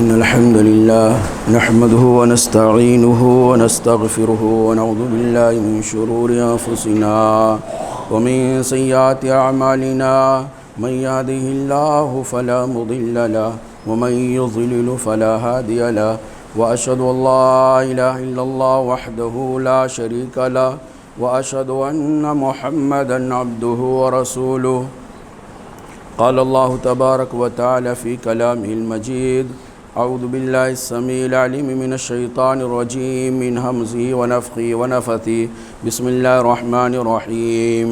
إن الحمد لله نحمده ونستعينه ونستغفره ونعوذ بالله من شرور أنفسنا ومن سيئات أعمالنا من يهده الله فلا مضل له ومن يضلل فلا هادي له وأشهد أن لا إله إلا الله وحده لا شريك له وأشهد أن محمدا عبده ورسوله قال الله تبارك وتعالى في كلامه المجيد أعوذ بالله السميع العليم من الشيطان الرجيم من همزه ونفخه ونفثه بسم الله الرحمن الرحيم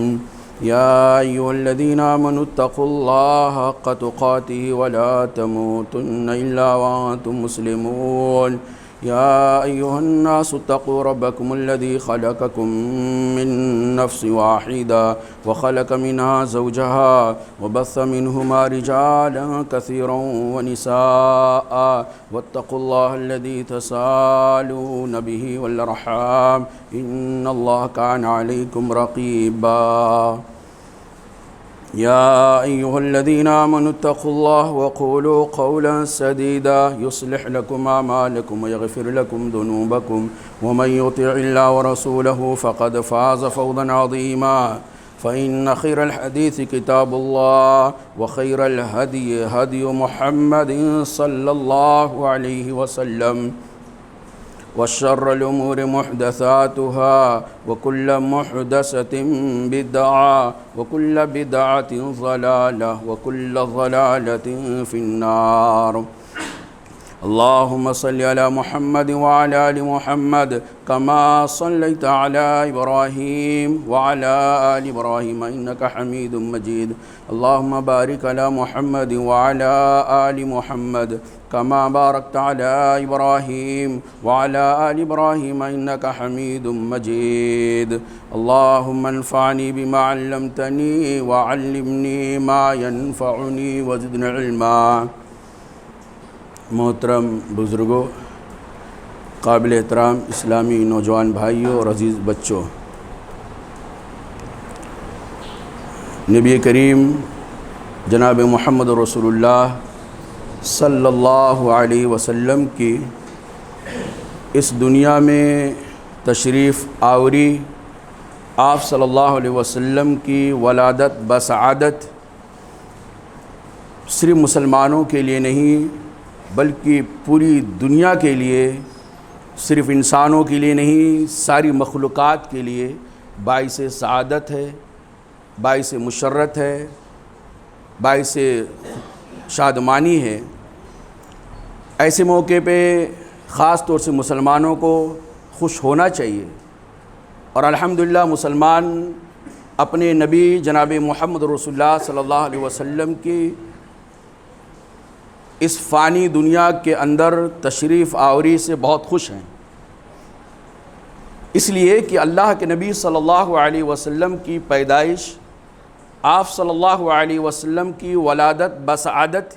يا أيها الذين آمنوا اتقوا الله حق تقاته ولا تموتن إلا وأنتم مسلمون يا أيها الناس اتقوا ربكم الذي خلقكم من نفس واحدة وخلق منها زوجها وبث منهما رجالا كثيرا ونساء واتقوا الله الذي تساءلون به والأرحام إن الله كان عليكم رقيبا يا أيها الذين آمنوا اتقوا الله وقولوا قولا سديدا يصلح لكم أعمالكم ويغفر لكم ذنوبكم ومن يطع الله ورسوله فقد فاز فوزا عظيما فإن خير الحديث كتاب الله وخير الهدي هدي محمد صلى الله عليه وسلم وشر الأمور محدثاتها وكل محدثة بدعة وكل بدعة ضلالة وكل ضلالة في النار اللهم صل على محمد وعلى آل محمد كما صليت على إبراهيم وعلى آل إبراهيم إنك حميد مجيد اللهم بارك على محمد وعلى آل محمد كما باركت على إبراهيم وعلى آل إبراهيم إنك حميد مجيد اللهم انفعني بما علمتني وعلمني ما ينفعني وزدني علما محترم بزرگوں، قابل احترام اسلامی نوجوان بھائیوں اور عزیز بچوں، نبی کریم جناب محمد رسول اللہ صلی اللہ علیہ وسلم کی اس دنیا میں تشریف آوری، آپ صلی اللہ علیہ وسلم کی ولادت بسعادت صرف مسلمانوں کے لیے نہیں بلکہ پوری دنیا کے لیے، صرف انسانوں کے لیے نہیں ساری مخلوقات کے لیے باعث سعادت ہے، باعث مسرت ہے، باعث شادمانی ہے۔ ایسے موقع پہ خاص طور سے مسلمانوں کو خوش ہونا چاہیے، اور الحمدللہ مسلمان اپنے نبی جناب محمد رسول اللہ صلی اللہ علیہ وسلم کی اس فانی دنیا کے اندر تشریف آوری سے بہت خوش ہیں، اس لیے کہ اللہ کے نبی صلی اللہ علیہ وسلم کی پیدائش، آپ صلی اللہ علیہ وسلم کی ولادت بسعادت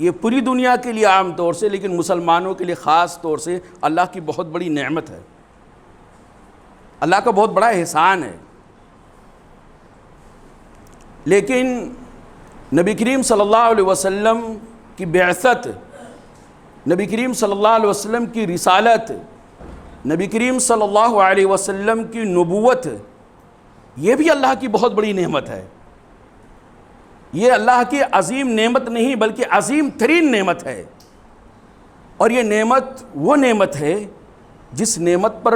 یہ پوری دنیا کے لیے عام طور سے، لیکن مسلمانوں کے لیے خاص طور سے اللہ کی بہت بڑی نعمت ہے، اللہ کا بہت بڑا احسان ہے۔ لیکن نبی کریم صلی اللہ علیہ وسلم کی بعثت، نبی کریم صلی اللہ علیہ وسلم کی رسالت، نبی کریم صلی اللہ علیہ وسلم کی نبوت، یہ بھی اللہ کی بہت بڑی نعمت ہے۔ یہ اللہ کی عظیم نعمت نہیں بلکہ عظیم ترین نعمت ہے، اور یہ نعمت وہ نعمت ہے جس نعمت پر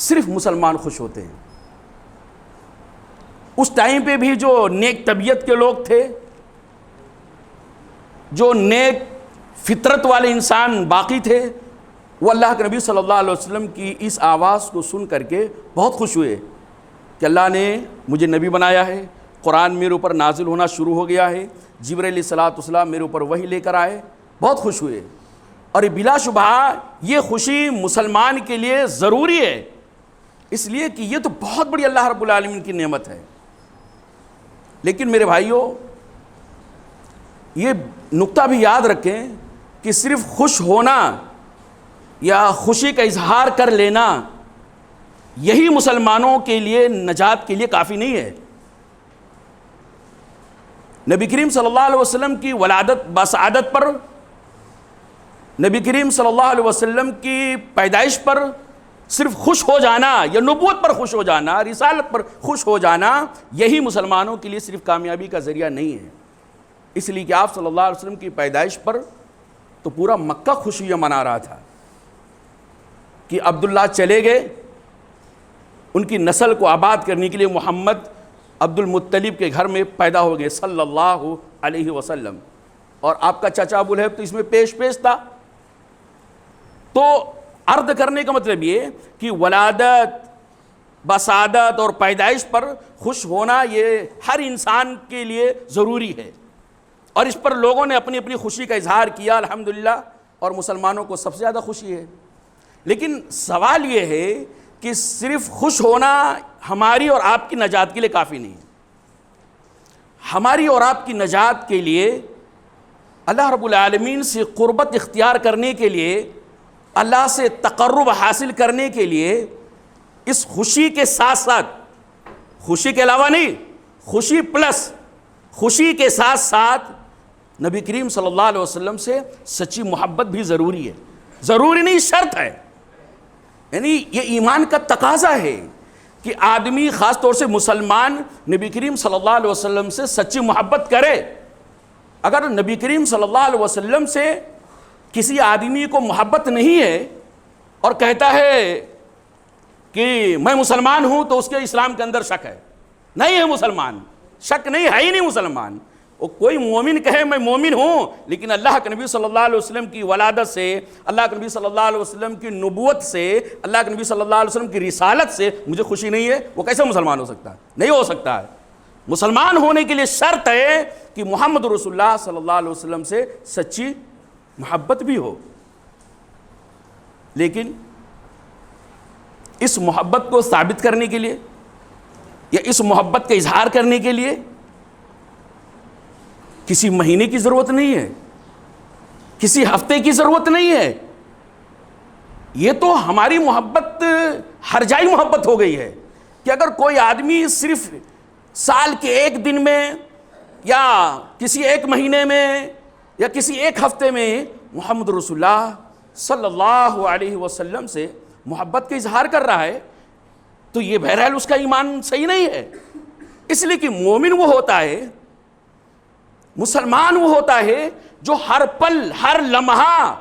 صرف مسلمان خوش ہوتے ہیں۔ اس ٹائم پہ بھی جو نیک طبیعت کے لوگ تھے، جو نیک فطرت والے انسان باقی تھے، وہ اللہ کے نبی صلی اللہ علیہ وسلم کی اس آواز کو سن کر کے بہت خوش ہوئے کہ اللہ نے مجھے نبی بنایا ہے، قرآن میرے اوپر نازل ہونا شروع ہو گیا ہے، جبرائیل علیہ السلام میرے اوپر وحی لے کر آئے، بہت خوش ہوئے۔ اور بلا شبہ یہ خوشی مسلمان کے لیے ضروری ہے، اس لیے کہ یہ تو بہت بڑی اللہ رب العالمین کی نعمت ہے۔ لیکن میرے بھائیوں، یہ نقطہ بھی یاد رکھیں کہ صرف خوش ہونا یا خوشی کا اظہار کر لینا یہی مسلمانوں کے لیے نجات کے لیے کافی نہیں ہے۔ نبی کریم صلی اللہ علیہ وسلم کی ولادت بسعادت پر نبی کریم صلی اللہ علیہ وسلم کی پیدائش پر صرف خوش ہو جانا یا نبوت پر خوش ہو جانا، رسالت پر خوش ہو جانا، یہی مسلمانوں کے لیے صرف کامیابی کا ذریعہ نہیں ہے۔ اس لیے کہ آپ صلی اللہ علیہ وسلم کی پیدائش پر تو پورا مکہ خوشیاں منا رہا تھا کہ عبداللہ چلے گئے، ان کی نسل کو آباد کرنے کے لیے محمد عبد المطلب کے گھر میں پیدا ہو گئے صلی اللہ علیہ وسلم، اور آپ کا چچا ابو لہب تو اس میں پیش تھا۔ تو عرض کرنے کا مطلب یہ کہ ولادت، بسادت اور پیدائش پر خوش ہونا یہ ہر انسان کے لیے ضروری ہے، اور اس پر لوگوں نے اپنی اپنی خوشی کا اظہار کیا الحمدللہ، اور مسلمانوں کو سب سے زیادہ خوشی ہے۔ لیکن سوال یہ ہے کہ صرف خوش ہونا ہماری اور آپ کی نجات کے لیے کافی نہیں ہے۔ ہماری اور آپ کی نجات کے لیے، اللہ رب العالمین سے قربت اختیار کرنے کے لیے، اللہ سے تقرب حاصل کرنے کے لیے، اس خوشی کے ساتھ ساتھ، خوشی کے علاوہ نہیں، خوشی پلس خوشی کے ساتھ ساتھ نبی کریم صلی اللہ علیہ وسلم سے سچی محبت بھی ضروری ہے۔ ضروری نہیں، شرط ہے، یعنی یہ ایمان کا تقاضا ہے کہ آدمی، خاص طور سے مسلمان، نبی کریم صلی اللہ علیہ وسلم سے سچی محبت کرے۔ اگر نبی کریم صلی اللہ علیہ وسلم سے کسی آدمی کو محبت نہیں ہے اور کہتا ہے کہ میں مسلمان ہوں، تو اس کے اسلام کے اندر شک ہے، نہیں ہے مسلمان، شک نہیں ہے ہی نہیں مسلمان۔ وہ کوئی مومن کہے میں مومن ہوں، لیکن اللہ کے نبی صلی اللہ علیہ وسلم کی ولادت سے، اللہ کے نبی صلی اللہ علیہ وسلم کی نبوت سے، اللہ کے نبی صلی اللہ علیہ وسلم کی رسالت سے مجھے خوشی نہیں ہے، وہ کیسے مسلمان ہو سکتا ہے؟ نہیں ہو سکتا ہے۔ مسلمان ہونے کے لیے شرط ہے کہ محمد رسول اللہ صلی اللہ علیہ وسلم سے سچی محبت بھی ہو۔ لیکن اس محبت کو ثابت کرنے کے لیے یا اس محبت کا اظہار کرنے کے لیے کسی مہینے کی ضرورت نہیں ہے، کسی ہفتے کی ضرورت نہیں ہے۔ یہ تو ہماری محبت ہر جائی محبت ہو گئی ہے کہ اگر کوئی آدمی صرف سال کے ایک دن میں یا کسی ایک مہینے میں یا کسی ایک ہفتے میں محمد رسول اللہ صلی اللہ علیہ وسلم سے محبت کا اظہار کر رہا ہے، تو یہ بہرحال اس کا ایمان صحیح نہیں ہے۔ اس لیے کہ مومن وہ ہوتا ہے، مسلمان وہ ہوتا ہے جو ہر پل، ہر لمحہ،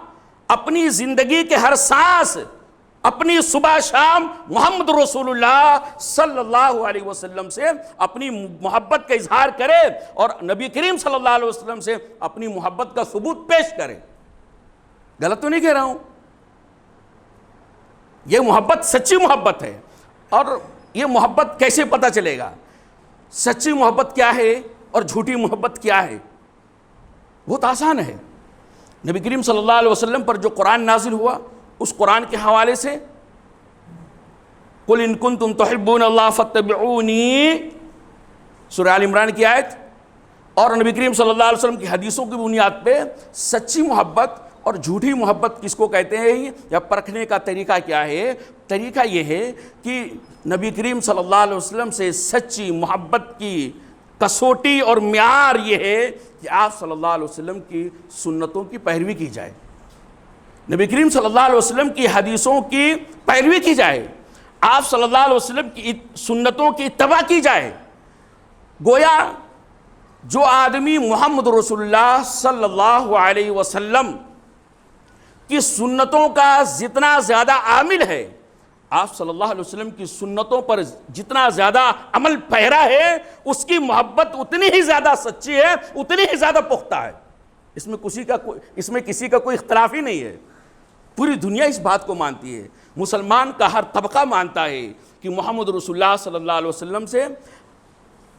اپنی زندگی کے ہر سانس، اپنی صبح شام محمد رسول اللہ صلی اللہ علیہ وسلم سے اپنی محبت کا اظہار کرے اور نبی کریم صلی اللہ علیہ وسلم سے اپنی محبت کا ثبوت پیش کرے۔ غلط تو نہیں کہہ رہا ہوں؟ یہ محبت سچی محبت ہے۔ اور یہ محبت کیسے پتہ چلے گا؟ سچی محبت کیا ہے اور جھوٹی محبت کیا ہے؟ بہت آسان ہے۔ نبی کریم صلی اللہ علیہ وسلم پر جو قرآن نازل ہوا، اس قرآن کے حوالے سے قُلْ إِن كُنتُمْ تُحِبُّونَ اللَّهَ فَاتَّبِعُونِي، سورہ آل عمران کی آیت، اور نبی کریم صلی اللہ علیہ وسلم کی حدیثوں کی بنیاد پہ سچی محبت اور جھوٹی محبت کس کو کہتے ہیں یا پرکھنے کا طریقہ کیا ہے؟ طریقہ یہ ہے کہ نبی کریم صلی اللہ علیہ وسلم سے سچی محبت کی کسوٹی اور معیار یہ ہے کہ آپ صلی اللہ علیہ وسلم کی سنتوں کی پیروی کی جائے، نبی کریم صلی اللہ علیہ وسلم کی حدیثوں کی پیروی کی جائے، آپ صلی اللہ علیہ وسلم کی سنتوں کی اتباع کی جائے۔ گویا جو آدمی محمد رسول اللہ صلی اللہ علیہ وسلم کی سنتوں کا جتنا زیادہ عامل ہے، آپ صلی اللہ علیہ وسلم کی سنتوں پر جتنا زیادہ عمل پیرا ہے، اس کی محبت اتنی ہی زیادہ سچی ہے، اتنی ہی زیادہ پختہ ہے۔ اس میں کسی کا کوئی اختلاف ہی نہیں ہے۔ پوری دنیا اس بات کو مانتی ہے، مسلمان کا ہر طبقہ مانتا ہے کہ محمد رسول اللہ صلی اللہ علیہ وسلم سے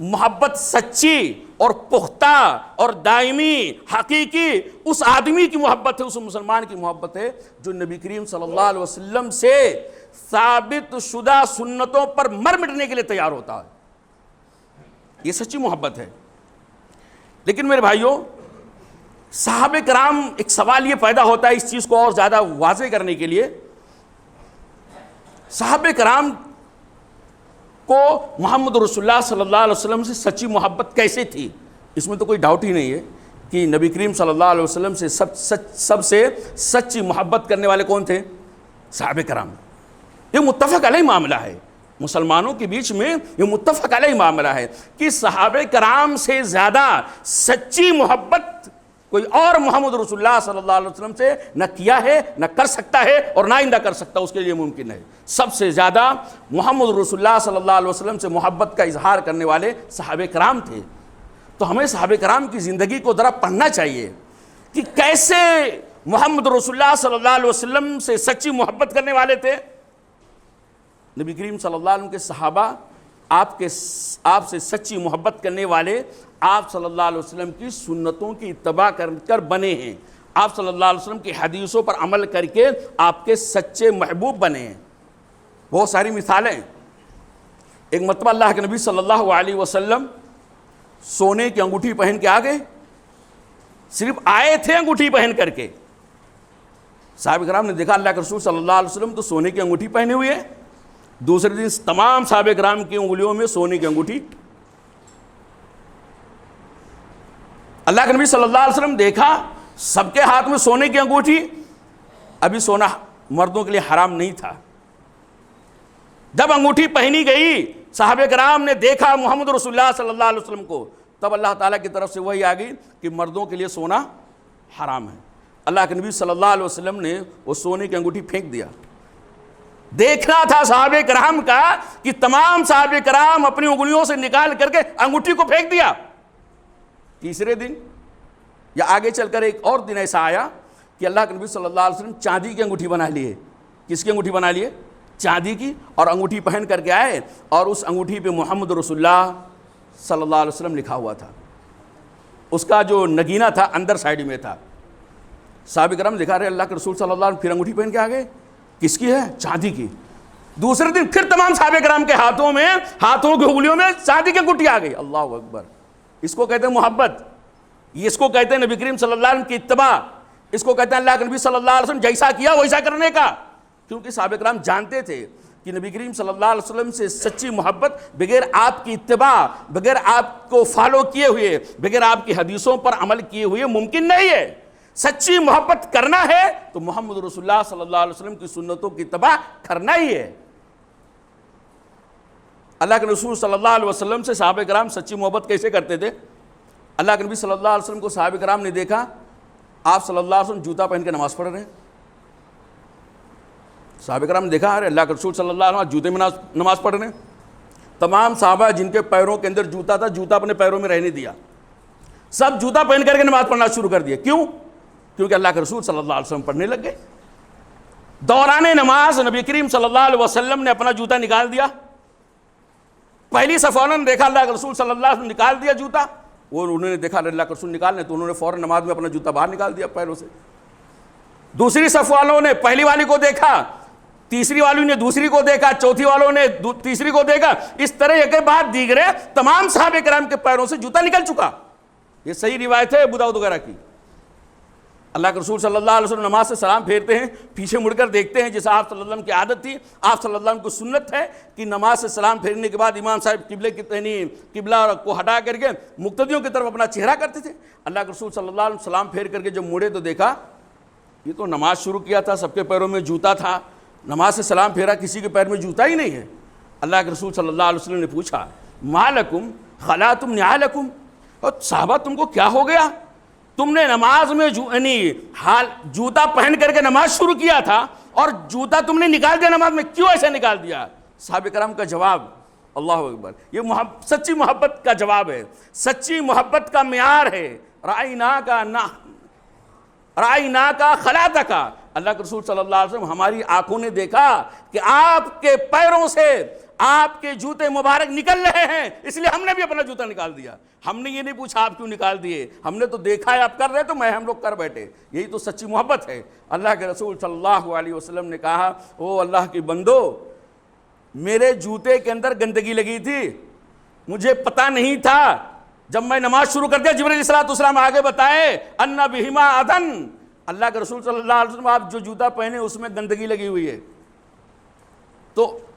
محبت سچی اور پختہ اور دائمی حقیقی اس آدمی کی محبت ہے، اس مسلمان کی محبت ہے جو نبی کریم صلی اللہ علیہ وسلم سے ثابت شدہ سنتوں پر مر مٹنے کے لیے تیار ہوتا ہے۔ یہ سچی محبت ہے۔ لیکن میرے بھائیوں، صحابہ کرام، ایک سوال یہ پیدا ہوتا ہے اس چیز کو اور زیادہ واضح کرنے کے لیے، صحابہ کرام کو محمد رسول اللہ صلی اللہ علیہ وسلم سے سچی محبت کیسے تھی؟ اس میں تو کوئی ڈاؤٹ ہی نہیں ہے کہ نبی کریم صلی اللہ علیہ وسلم سے سب سے سچی محبت کرنے والے کون تھے؟ صحابہ کرام۔ یہ متفق علیہ معاملہ ہے، مسلمانوں کے بیچ میں یہ متفق علیہ معاملہ ہے کہ صحابہ کرام سے زیادہ سچی محبت کوئی اور محمد رسول اللہ صلی اللہ علیہ وسلم سے نہ کیا ہے، نہ کر سکتا ہے، اور نہ آئندہ کر سکتا، اس کے لیے ممکن ہے۔ سب سے زیادہ محمد رسول اللہ صلی اللہ علیہ وسلم سے محبت کا اظہار کرنے والے صحابہ کرام تھے۔ تو ہمیں صحابہ کرام کی زندگی کو ذرا پڑھنا چاہیے کہ کیسے محمد رسول اللہ صلی اللہ علیہ وسلم سے سچی محبت کرنے والے تھے۔ نبی کریم صلی اللہ علیہ وسلم کے صحابہ آپ سے سچی محبت کرنے والے، آپ صلی اللہ علیہ وسلم کی سنتوں کی اتباع کر بنے ہیں، آپ صلی اللہ علیہ وسلم کی حدیثوں پر عمل کر کے آپ کے سچے محبوب بنے ہیں۔ بہت ساری مثالیں۔ ایک مرتبہ اللہ کے نبی صلی اللہ علیہ وسلم سونے کی انگوٹھی پہن کے آ گئے، صرف آئے تھے انگوٹھی پہن کر کے۔ صحابہ کرام نے دیکھا اللہ کے رسول صلی اللہ علیہ وسلم تو سونے کی انگوٹھی پہنے ہوئے ہیں۔ دوسرے دن تمام صحابہ کرام کی انگلیوں میں سونے کی انگوٹھی۔ اللہ کے نبی صلی اللہ علیہ وسلم دیکھا سب کے ہاتھ میں سونے کی انگوٹھی، ابھی سونا مردوں کے لیے حرام نہیں تھا۔ جب انگوٹھی پہنی گئی، صحابہ کرام نے دیکھا محمد رسول اللہ صلی اللہ علیہ وسلم کو، تب اللہ تعالیٰ کی طرف سے وحی آ گئی کہ مردوں کے لیے سونا حرام ہے۔ اللہ کے نبی صلی اللہ علیہ وسلم نے وہ سونے کی انگوٹھی پھینک دیا۔ دیکھنا تھا صحابہ کرام کا کہ تمام صحابہ کرام اپنی انگلیوں سے نکال کر کے انگوٹھی کو پھینک دیا۔ تیسرے دن یا آگے چل کر ایک اور دن ایسا آیا کہ اللہ کے نبی صلی اللہ علیہ وسلم چاندی کی انگوٹھی بنا لیے۔ کس کی انگوٹھی بنا لیے؟ چاندی کی، اور انگوٹھی پہن کر کے آئے، اور اس انگوٹھی پہ محمد رسول اللہ صلی اللہ علیہ وسلم لکھا ہوا تھا۔ اس کا جو نگینہ تھا اندر سائڈ میں تھا۔ صحابہ کرام دکھا رہے اللہ کے رسول صلی اللہ علیہ وسلم پھر انگوٹھی پہن کے آ گئے، کس کی ہے؟ چاندی کی۔ دوسرے دن پھر تمام صحابہ کرام کے ہاتھوں کی انگلیوں میں چاندی کی انگوٹھی آ گئی۔ اللہ اکبر! اس کو کہتے ہیں محبت، اس کو کہتے ہیں نبی کریم صلی اللہ علیہ وسلم کی اتباع، اس کو کہتے ہیں اللہ کے نبی صلی اللہ علیہ وسلم جیسا کیا ویسا کرنے کا۔ کیونکہ صحابہ کرام جانتے تھے کہ نبی کریم صلی اللہ علیہ وسلم سے سچی محبت بغیر آپ کی اتباع، بغیر آپ کو فالو کیے ہوئے، بغیر آپ کی حدیثوں پر عمل کیے ہوئے ممکن نہیں ہے۔ سچی محبت کرنا ہے تو محمد رسول اللہ صلی اللہ علیہ وسلم کی سنتوں کی اتباع کرنا ہی ہے۔ اللہ کے رسول صلی اللہ علیہ وسلم سے صحابہ کرام سچی محبت کیسے کرتے تھے؟ اللہ کے نبی صلی اللہ علیہ وسلم کو صحابہ کرام نے دیکھا، آپ صلی اللہ علیہ وسلم جوتا پہن کے نماز پڑھ رہے ہیں۔ صحابہ کرام نے دیکھا ارے اللہ کے رسول صلی اللہ علیہ وسلم جوتے میں نماز پڑھ رہے ہیں۔ تمام صحابہ جن کے پیروں کے اندر جوتا تھا، جوتا اپنے پیروں میں رہنے دیا، سب جوتا پہن کر کے نماز پڑھنا شروع کر دیا۔ کیوں؟ کیونکہ اللہ کے رسول صلی اللہ علیہ وسلم پڑھنے لگ گئے۔ دوران نماز نبی کریم صلی اللہ علیہ وسلم نے اپنا جوتا نکال دیا۔ پہلی صف والوں نے دیکھا اللہ کے رسول صلی اللہ علیہ وسلم نکال دیا جوتا، وہ انہوں نے دیکھا اللہ کے رسول نکالنے تو انہوں نے فوراً نماز میں اپنا جوتا باہر نکال دیا پیروں سے۔ دوسری صف والوں نے پہلی والی کو دیکھا، تیسری والی نے دوسری کو دیکھا، چوتھی والوں نے تیسری کو دیکھا، اس طرح ایک کے بعد دیگرے تمام صحابہ کرام کے پیروں سے جوتا نکل چکا۔ یہ صحیح روایت ہے ابو داؤد وغیرہ کی۔ اللہ کے رسول صلی اللہ علیہ وسلم نماز سے سلام پھیرتے ہیں، پیچھے مڑ کر دیکھتے ہیں، جیسا آپ صلی اللہ علیہ وسلم کی عادت تھی، آپ صلی اللہ علیہ وسلم کو سنت ہے کہ نماز سے سلام پھیرنے کے بعد امام صاحب قبلہ کو ہٹا کر کے مقتدیوں کی طرف اپنا چہرہ کرتے تھے۔ اللہ کے رسول صلی اللہ علیہ وسلم سلام پھیر کر کے جب مڑے تو دیکھا یہ تو نماز شروع کیا تھا، سب کے پیروں میں جوتا تھا، نماز سے سلام پھیرا کسی کے پیر میں جوتا ہی نہیں ہے۔ اللہ کے رسول صلی اللہ علیہ وسلم نے پوچھا ما لکم خلاتم نعالکم، اور صحابہ تم کو کیا ہو گیا؟ تم نے نماز میں جوتا پہن کر کے نماز شروع کیا تھا اور جوتا تم نے نکال دیا نماز میں، کیوں ایسا نکال دیا؟ صحابہ کرام کا جواب، اللہ اکبر، یہ سچی محبت کا جواب ہے، سچی محبت کا معیار ہے۔ رائنا کا خلاتکا، اللہ کے رسول صلی اللہ علیہ وسلم ہماری آنکھوں نے دیکھا کہ آپ کے پیروں سے آپ کے جوتے مبارک نکل رہے ہیں، اس لیے ہم نے بھی اپنا جوتا نکال دیا۔ ہم نے یہ نہیں پوچھا آپ کیوں نکال دیے، ہم نے تو دیکھا ہے آپ کر رہے تو ہم لوگ کر بیٹھے۔ یہی تو سچی محبت ہے۔ اللہ کے رسول صلی اللہ علیہ وسلم نے کہا او اللہ کے بندو، میرے جوتے کے اندر گندگی لگی تھی، مجھے پتہ نہیں تھا، جب میں نماز شروع کر دیا جبرائیل علیہ السلام آگے بتائے ان بہما اذن، اللہ کے رسول صلی اللہ علیہ وسلم آپ جو جوتا پہنے اس میں گندگی لگی ہوئی ہے۔ تو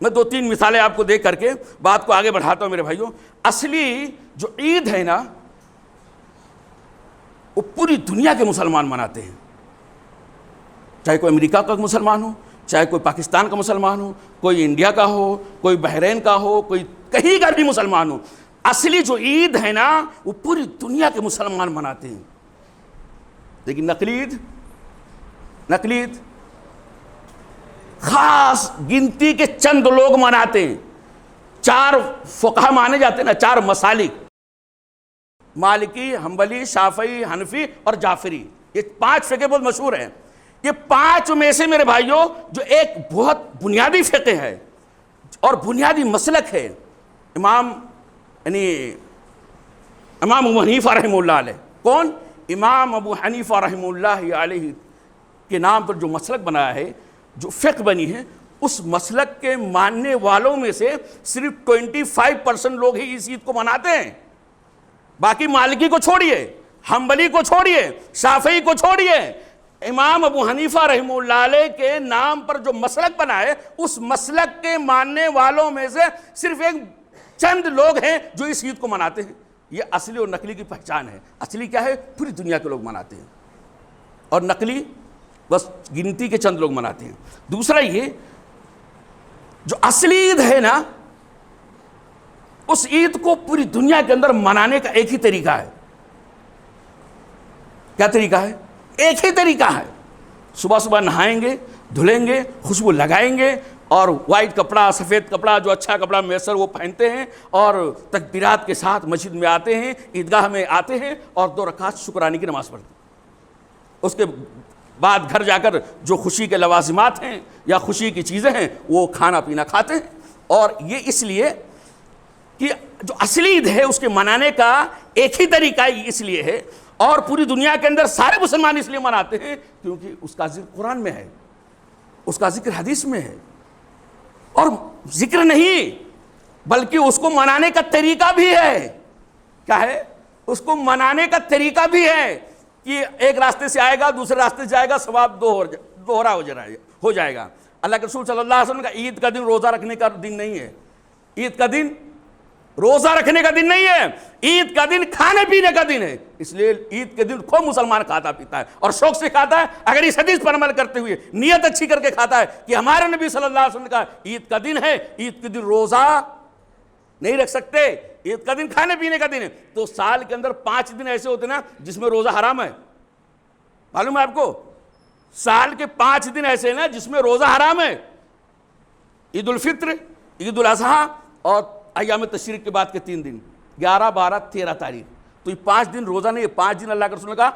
میں 2-3 مثالیں آپ کو دے کر کے بات کو آگے بڑھاتا ہوں میرے بھائیوں. اصلی جو عید ہے نا وہ پوری دنیا کے مسلمان مناتے ہیں، چاہے کوئی امریکہ کا مسلمان ہو، چاہے کوئی پاکستان کا مسلمان ہو، کوئی انڈیا کا ہو، کوئی بحرین کا ہو، کوئی کہیں کا بھی مسلمان ہو. اصلی جو عید ہے نا وہ پوری دنیا کے مسلمان مناتے ہیں. لیکن نقلی عید خاص گنتی کے چند لوگ مناتے ہیں. 4 فقہ مانے جاتے ہیں نا، 4 مسالک، مالکی، حنبلی، شافعی، حنفی اور جعفری. یہ 5 فقہ بہت مشہور ہیں. یہ 5 میں سے میرے بھائیوں جو ایک بہت بنیادی فقہ ہے اور بنیادی مسلک ہے، امام ابو حنیفہ رحمہ اللہ علیہ. کون؟ امام ابو حنیفہ رحمہ اللہ علیہ کے نام پر جو مسلک بنایا ہے، جو فقہ بنی ہے، اس مسلک کے ماننے والوں میں سے صرف 25% لوگ ہی اس عید کو مناتے ہیں. باقی مالکی کو چھوڑیے، حنبلی کو چھوڑیے، شافعی کو چھوڑیے، امام ابو حنیفہ رحمہ اللہ علیہ کے نام پر جو مسلک بنا ہے اس مسلک کے ماننے والوں میں سے صرف ایک چند لوگ ہیں جو اس عید کو مناتے ہیں. یہ اصلی اور نقلی کی پہچان ہے. اصلی کیا ہے؟ پوری دنیا کے لوگ مناتے ہیں، اور نقلی بس گنتی کے چند لوگ مناتے ہیں. دوسرا یہ جو اصلی عید ہے نا، اس عید کو پوری دنیا کے اندر منانے کا ایک ہی طریقہ ہے. کیا طریقہ ہے؟ ایک ہی طریقہ ہے. صبح صبح نہائیں گے، دھلیں گے، خوشبو لگائیں گے، اور وائٹ کپڑا، سفید کپڑا، جو اچھا کپڑا میسر وہ پہنتے ہیں، اور تکبیرات کے ساتھ مسجد میں آتے ہیں، عیدگاہ میں آتے ہیں، اور 2 رکعت شکرانے کی نماز پڑھتے ہیں. اس کے بعد گھر جا کر جو خوشی کے لوازمات ہیں یا خوشی کی چیزیں ہیں وہ کھانا پینا کھاتے ہیں. اور یہ اس لیے کہ جو اصلی عید ہے اس کے منانے کا ایک ہی طریقہ اس لیے ہے، اور پوری دنیا کے اندر سارے مسلمان اس لیے مناتے ہیں کیونکہ اس کا ذکر قرآن میں ہے، اس کا ذکر حدیث میں ہے. اور ذکر نہیں بلکہ اس کو منانے کا طریقہ بھی ہے. کیا ہے؟ اس کو منانے کا طریقہ بھی ہے کہ ایک راستے سے آئے گا، دوسرے راستے سے جائے گا، ثواب دوہرا ہو جائے گا. اللہ کے رسول صلی اللہ علیہ وسلم کا عید کا دن روزہ رکھنے کا دن نہیں ہے. عید کا دن روزہ رکھنے کا دن نہیں ہے، عید کا دن کھانے پینے کا دن ہے. اس لیے عید کے دن خوب مسلمان کھاتا پیتا ہے اور شوق سے کھاتا ہے. اگر اس حدیث پر عمل کرتے ہوئے نیت اچھی کر کے کھاتا ہے کہ ہمارے نبی صلی اللہ علیہ وسلم کا عید کا دن ہے، عید کے دن روزہ نہیں رکھ سکتے، عید کا دن کھانے پینے کا دن ہے، تو سال کے اندر 5 دن ایسے ہوتے نا جس میں روزہ حرام ہے. معلوم ہے آپ کو؟ سال کے 5 دن ایسے ہیں نا جس میں روزہ حرام ہے. عید الفطر، عید الاضحیٰ اور ایام تشریق کے بعد کے 3 دن، 11، 12، 13 تاریخ. تو یہ 5 دن روزہ نہیں ہے، 5 دن اللہ کے رسول نے کہا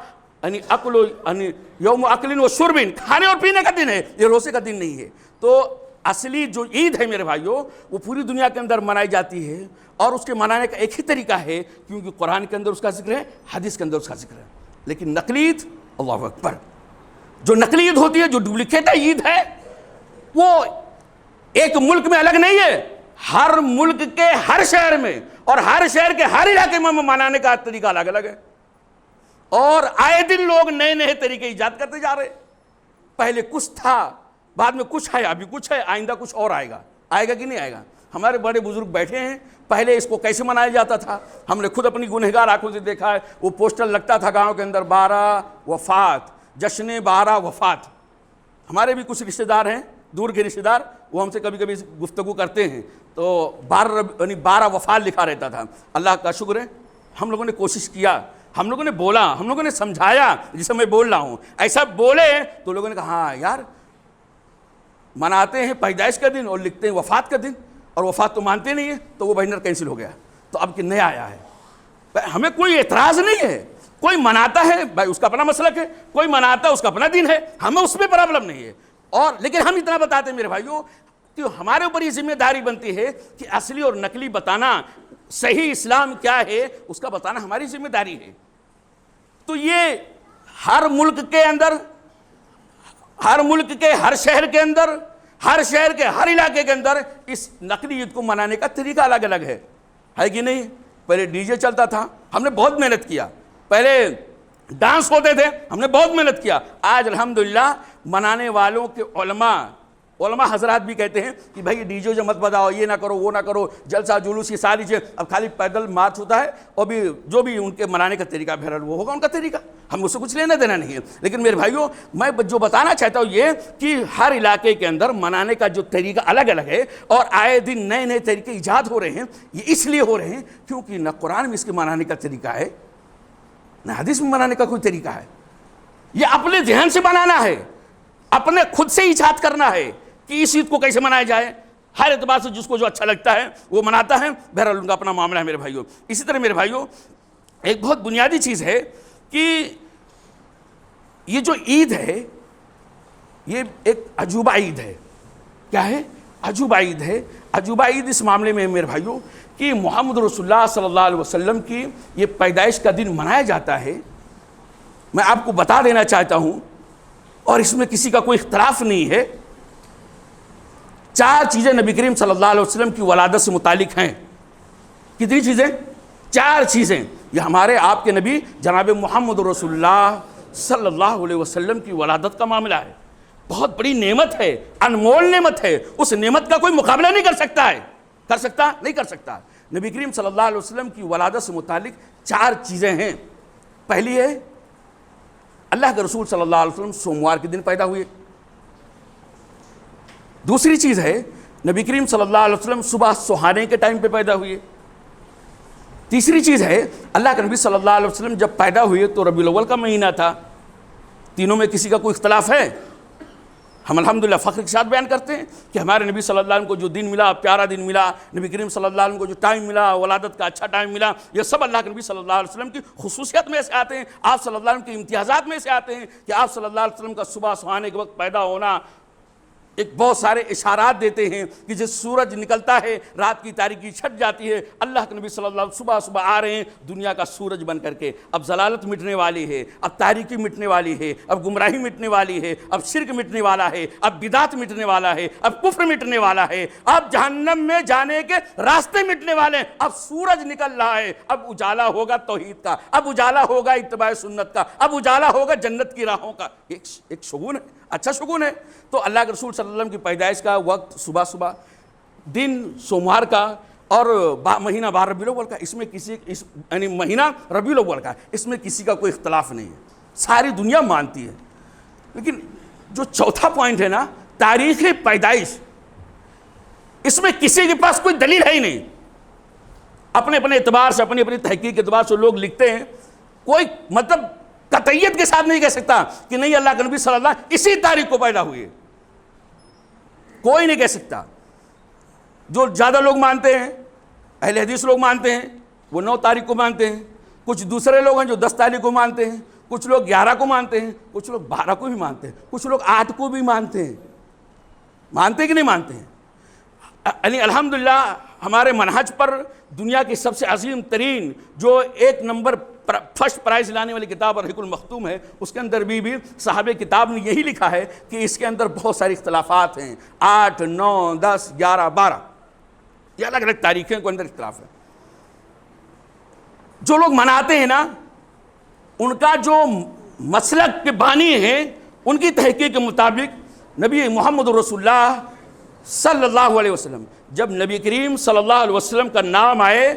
یوم اکل و شرب، کھانے اور پینے کا دن ہے، یہ روزے کا دن نہیں ہے. تو اصلی جو عید ہے میرے بھائیوں وہ پوری دنیا کے اندر منائی جاتی ہے، اور اس کے منانے کا ایک ہی طریقہ ہے کیونکہ قرآن کے اندر اس کا ذکر ہے، حدیث کے اندر اس کا ذکر ہے. لیکن نقلی عید، اللہ اکبر، جو نقلی عید ہوتی ہے، جو ڈپلیکیٹ عید ہے، وہ ایک ملک میں الگ نہیں ہے، ہر ملک کے ہر شہر میں اور ہر شہر کے ہر علاقے میں منانے کا طریقہ الگ الگ ہے. اور آئے دن لوگ نئے نئے طریقے ایجاد کرتے جا رہے ہیں. پہلے کچھ تھا، بعد میں کچھ ہے، ابھی کچھ ہے، آئندہ کچھ اور آئے گا. آئے گا کہ نہیں آئے گا؟ ہمارے بڑے بزرگ بیٹھے ہیں، پہلے اس کو کیسے منایا جاتا تھا ہم نے خود اپنی گنہگار آنکھوں سے دیکھا ہے. وہ پوسٹر لگتا تھا گاؤں کے اندر، 12 وفات، جشن 12 وفات. ہمارے بھی کچھ رشتہ دار ہیں، دور کے رشتہ دار، وہ ہم سے کبھی کبھی گفتگو کرتے ہیں، تو 12 وفات لکھا رہتا تھا. اللہ کا شکر ہے ہم لوگوں نے کوشش کیا، ہم لوگوں نے بولا، ہم لوگوں نے سمجھایا، جسے میں بول رہا ہوں ایسا بولے تو لوگوں نے کہا ہاں یار مناتے ہیں پیدائش کا دن اور لکھتے ہیں وفات کا دن، اور وفات تو مانتے نہیں ہیں، تو وہ بینر کینسل ہو گیا. تو اب کہ نیا آیا ہے. ہمیں کوئی اعتراض نہیں ہے، کوئی مناتا ہے بھائی اس کا اپنا مسلک ہے، کوئی مناتا ہے اس کا اپنا دن ہے، ہمیں اس پہ پرابلم نہیں ہے. اور لیکن ہم اتنا بتاتے ہیں میرے بھائیوں کہ ہمارے اوپر یہ ذمہ داری بنتی ہے کہ اصلی اور نقلی بتانا، صحیح اسلام کیا ہے اس کا بتانا ہماری ذمہ داری ہے. تو یہ ہر ملک کے اندر، ہر ملک کے ہر شہر کے اندر، ہر شہر کے ہر علاقے کے اندر اس نقلی عید کو منانے کا طریقہ الگ الگ ہے کہ نہیں؟ پہلے ڈی جے چلتا تھا، ہم نے بہت محنت کیا. پہلے ڈانس ہوتے تھے، ہم نے بہت محنت کیا. آج الحمدللہ منانے والوں کے علماء علماء حضرات بھی کہتے ہیں کہ بھائی ڈی جے مت بجاؤ، یہ نہ کرو، وہ نہ کرو، جلسہ جلوس، یہ ساری چیزیں، اب خالی پیدل مارچ ہوتا ہے، اور بھی جو بھی ان کے منانے کا طریقہ بہرحال وہ ہوگا ان کا طریقہ، ہم اس سے کچھ لینا دینا نہیں ہے۔ لیکن میرے بھائیوں، میں جو بتانا چاہتا ہوں یہ کہ ہر علاقے کے اندر منانے کا جو طریقہ الگ الگ ہے، اور آئے دن نئے نئے طریقے ایجاد ہو رہے ہیں۔ یہ اس لیے ہو رہے ہیں کیونکہ نہ قرآن میں اس کے منانے کا طریقہ ہے، نہ حدیث میں منانے کا کوئی طریقہ ہے۔ یہ اپنے ذہن سے بنانا ہے، اپنے خود سے ایجاد کرنا ہے کہ اس عید کو کیسے منایا جائے۔ ہر اعتبار سے جس کو جو اچھا لگتا ہے وہ مناتا ہے، بہرحال ان کا اپنا معاملہ ہے میرے بھائیوں۔ اسی طرح میرے بھائیوں، ایک بہت بنیادی چیز ہے کہ یہ جو عید ہے یہ ایک عجوبہ عید ہے۔ کیا ہے؟ عجوبہ عید ہے۔ عجوبہ عید اس معاملے میں میرے بھائیوں کہ محمد رسول اللہ صلی اللہ علیہ وسلم کی یہ پیدائش کا دن منایا جاتا ہے۔ میں آپ کو بتا دینا چاہتا ہوں، اور اس میں کسی کا کوئی اختلاف نہیں ہے، 4 چیزیں نبی کریم صلی اللہ علیہ وسلم کی ولادت سے متعلق ہیں۔ کتنی چیزیں؟ 4 چیزیں۔ یہ ہمارے آپ کے نبی جناب محمد رسول اللہ صلی اللہ علیہ وسلم کی ولادت کا معاملہ ہے۔ بہت بڑی نعمت ہے، انمول نعمت ہے، اس نعمت کا کوئی مقابلہ نہیں کر سکتا ہے۔ کر سکتا؟ نہیں کر سکتا۔ نبی کریم صلی اللہ علیہ وسلم کی ولادت سے متعلق 4 چیزیں ہیں۔ پہلی ہے اللہ کے رسول صلی اللہ علیہ وسلم سوموار کے دن پیدا ہوئے۔ دوسری چیز ہے نبی کریم صلی اللہ علیہ وسلم صبح سہانے کے ٹائم پہ پیدا ہوئے۔ تیسری چیز ہے اللہ کے نبی صلی اللہ علیہ وسلم جب پیدا ہوئے تو ربیع الاول کا مہینہ تھا۔ تینوں میں کسی کا کوئی اختلاف ہے؟ ہم الحمدللہ فخر کے ساتھ بیان کرتے ہیں کہ ہمارے نبی صلی اللہ علیہ وسلم کو جو دن ملا، پیارا دن ملا، نبی کریم صلی اللہ علیہ وسلم کو جو ٹائم ملا، ولادت کا اچھا ٹائم ملا، یہ سب اللہ کے نبی صلی اللہ علیہ وسلم کی خصوصیت میں سے آتے ہیں، آپ صلی اللہ علیہ وسلم کے امتیازات میں سے آتے ہیں کہ آپ صلی اللہ علیہ وسلم کا صبح سہانے کے وقت پیدا ہونا ایک بہت سارے اشارات دیتے ہیں کہ جس سورج نکلتا ہے، رات کی تاریکی چھٹ جاتی ہے، اللہ کے نبی صلی اللہ علیہ وسلم صبح صبح آ رہے ہیں دنیا کا سورج بن کر کے۔ اب ضلالت مٹنے والی ہے، اب تاریکی مٹنے والی ہے، اب گمراہی مٹنے والی ہے، اب شرک مٹنے والا ہے، اب بدعت مٹنے والا ہے، اب کفر مٹنے والا ہے، اب جہنم میں جانے کے راستے مٹنے والے ہیں، اب سورج نکل رہا ہے، اب اجالا ہوگا توحید کا، اب اجالا ہوگا اتباع سنت کا، اب اجالا ہوگا جنت کی راہوں کا۔ ایک شگون ہے، اچھا شگون ہے۔ تو اللہ کے رسول صلی اللہ علیہ وسلم کی پیدائش کا وقت صبح صبح، دن سوموار کا، اور مہینہ 12 ربیع الاول کا، اس میں یعنی مہینہ ربیع الاول کا، اس میں کسی کا کوئی اختلاف نہیں ہے، ساری دنیا مانتی ہے۔ لیکن جو چوتھا پوائنٹ ہے نا، تاریخ پیدائش، اس میں کسی کے پاس کوئی دلیل ہے ہی نہیں۔ اپنے اپنے اعتبار سے، اپنی اپنی تحقیق کے اعتبار سے لوگ لکھتے ہیں، کوئی مطلب قطعیت کے ساتھ نہیں کہہ سکتا کہ نہیں اللہ کے نبی صلی اللہ علیہ وسلم اسی تاریخ کو پیدا ہوئے، کوئی نہیں کہہ سکتا۔ جو زیادہ لوگ مانتے ہیں، اہل حدیث لوگ مانتے ہیں، وہ 9 تاریخ کو مانتے ہیں، کچھ دوسرے لوگ ہیں جو 10 تاریخ کو مانتے ہیں، کچھ لوگ 11 کو مانتے ہیں، کچھ لوگ 12 کو بھی مانتے ہیں، کچھ لوگ 8 کو بھی مانتے ہیں۔ مانتے کہ نہیں مانتے ہیں؟ یعنی الحمدللہ ہمارے منہج پر دنیا کی سب سے عظیم ترین جو 1 نمبر فرسٹ پرائز لانے والی کتاب الرحیق المختوم ہے، اس کے اندر بھی صاحب کتاب نے یہی لکھا ہے کہ اس کے اندر بہت ساری اختلافات ہیں، 8، 9، 10، 11، 12، یہ الگ الگ تاریخیں کے اندر اختلاف ہے۔ جو لوگ مناتے ہیں نا، ان کا جو مسلک کے بانی ہیں، ان کی تحقیق کے مطابق نبی محمد رسول اللہ صلی اللہ علیہ وسلم، جب نبی کریم صلی اللہ علیہ وسلم کا نام آئے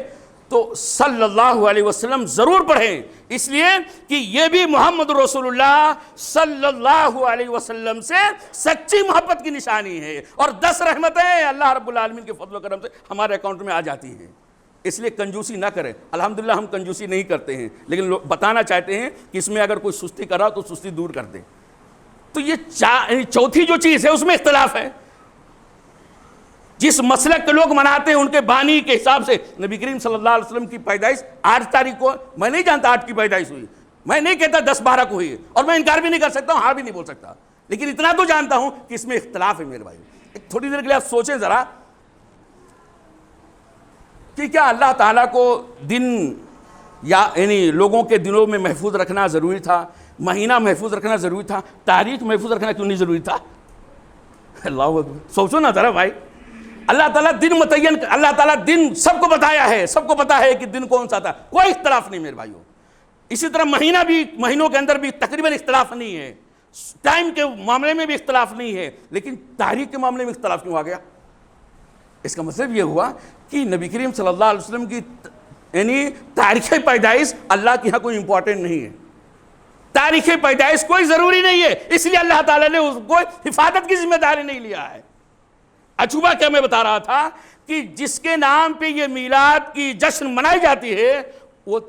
تو صلی اللہ علیہ وسلم ضرور پڑھیں، اس لیے کہ یہ بھی محمد رسول اللہ صلی اللہ علیہ وسلم سے سچی محبت کی نشانی ہے، اور 10 رحمتیں اللہ رب العالمین کے فضل و کرم سے ہمارے اکاؤنٹ میں آ جاتی ہیں۔ اس لیے کنجوسی نہ کریں۔ الحمدللہ ہم کنجوسی نہیں کرتے ہیں، لیکن لوگ بتانا چاہتے ہیں کہ اس میں اگر کوئی سستی کر رہا تو سستی دور کر دیں۔ تو یہ چوتھی جو چیز ہے اس میں اختلاف ہے۔ جس مسلک کے لوگ مناتے ہیں ان کے بانی کے حساب سے نبی کریم صلی اللہ علیہ وسلم کی پیدائش 8 تاریخ کو، میں نہیں جانتا 8 کی پیدائش ہوئی، میں نہیں کہتا 10، 12 کو ہوئی، اور میں انکار بھی نہیں کر سکتا ہوں، ہاں بھی نہیں بول سکتا، لیکن اتنا تو جانتا ہوں کہ اس میں اختلاف ہے میرے بھائی۔ ایک تھوڑی دیر کے لیے آپ سوچیں ذرا کہ کیا اللہ تعالیٰ کو دن یعنی لوگوں کے دلوں میں محفوظ رکھنا ضروری تھا، مہینہ محفوظ رکھنا ضروری تھا، تاریخ محفوظ رکھنا کیوں نہیں ضروری تھا؟ اللہ اکبر، سوچو نا ذرا بھائی۔ اللہ تعالیٰ دن متعین، اللہ تعالیٰ دن سب کو بتایا ہے، سب کو پتا ہے کہ دن کون سا تھا، کوئی اختلاف نہیں میرے بھائیوں۔ اسی طرح مہینہ بھی، مہینوں کے اندر بھی تقریباً اختلاف نہیں ہے، ٹائم کے معاملے میں بھی اختلاف نہیں ہے، لیکن تاریخ کے معاملے میں اختلاف کیوں آ گیا؟ اس کا مطلب یہ ہوا کہ نبی کریم صلی اللہ علیہ وسلم کی یعنی تاریخ پیدائش اللہ کے یہاں کوئی امپورٹنٹ نہیں ہے، تاریخ پیدائش کوئی ضروری نہیں ہے، اس لیے اللہ تعالیٰ نے اس کو حفاظت کی ذمہ داری نہیں لیا ہے۔ عجوبہ کیا میں بتا رہا تھا کہ جس کے نام پہ یہ میلاد کی جشن منائی جاتی ہے، وہ